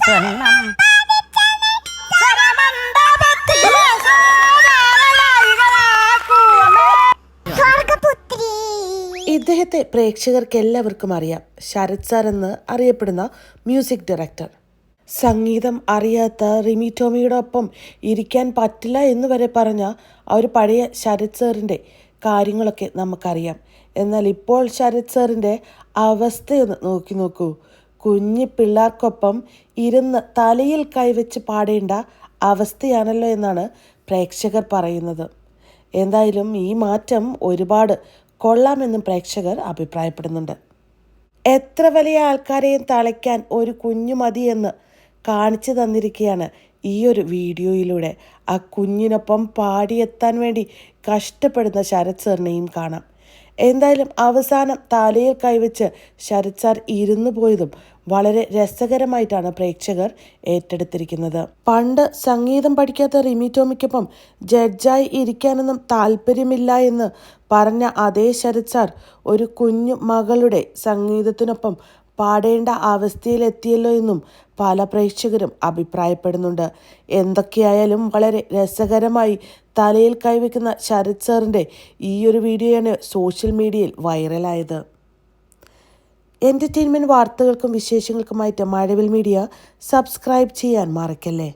ഇദ്ദേഹത്തെ പ്രേക്ഷകർക്ക് എല്ലാവർക്കും അറിയാം. ശരത് സാർ എന്ന് അറിയപ്പെടുന്ന മ്യൂസിക് ഡയറക്ടർ. സംഗീതം അറിയാത്ത റിമി ടോമിയോടൊപ്പം ഇരിക്കാൻ പറ്റില്ല എന്ന് വരെ പറഞ്ഞ ആ ഒരു പഴയ ശരത് സാറിൻ്റെ കാര്യങ്ങളൊക്കെ നമുക്കറിയാം. എന്നാൽ ഇപ്പോൾ ശരത് സാറിൻ്റെ അവസ്ഥയൊന്ന് നോക്കൂ. കുഞ്ഞു പിള്ളേർക്കൊപ്പം ഇരുന്ന് തലയിൽ കൈവച്ച് പാടേണ്ട അവസ്ഥയാണല്ലോ എന്നാണ് പ്രേക്ഷകർ പറയുന്നത്. എന്തായാലും ഈ മാറ്റം ഒരുപാട് കൊള്ളാമെന്നും പ്രേക്ഷകർ അഭിപ്രായപ്പെടുന്നുണ്ട്. എത്ര വലിയ ആൾക്കാരെയും തളയ്ക്കാൻ ഒരു കുഞ്ഞു മതിയെന്ന് കാണിച്ചു തന്നിരിക്കുകയാണ് ഈ ഒരു വീഡിയോയിലൂടെ. ആ കുഞ്ഞിനൊപ്പം പാടിയെത്താൻ വേണ്ടി കഷ്ടപ്പെടുന്ന ശരത് സാറിനെയും കാണാം. എന്തായാലും അവസാനം തലയിൽ കൈവച്ച് ശരത് സാർ ഇരുന്നു പോയതും വളരെ രസകരമായിട്ടാണ് പ്രേക്ഷകർ ഏറ്റെടുത്തിരിക്കുന്നത്. പണ്ട് സംഗീതം പഠിക്കാത്ത റിമി ടോമിക്കൊപ്പം ജഡ്ജായി ഇരിക്കാനൊന്നും താല്പര്യമില്ല എന്ന് പറഞ്ഞ അതേ ശരത് സാർ ഒരു കുഞ്ഞു മകളുടെ സംഗീതത്തിനൊപ്പം പാടേണ്ട അവസ്ഥയിലെത്തിയല്ലോ എന്നും പല പ്രേക്ഷകരും അഭിപ്രായപ്പെടുന്നുണ്ട്. എന്തൊക്കെയായാലും വളരെ രസകരമായി തലയിൽ കൈവയ്ക്കുന്ന ശരത് സാറിൻ്റെ ഈ ഒരു വീഡിയോയാണ് സോഷ്യൽ മീഡിയയിൽ വൈറലായത്. എൻ്റർടൈൻമെൻറ്റ് വാർത്തകൾക്കും വിശേഷങ്ങൾക്കുമായിട്ട് മഴവിൽ മീഡിയ സബ്സ്ക്രൈബ് ചെയ്യാൻ മറക്കല്ലേ.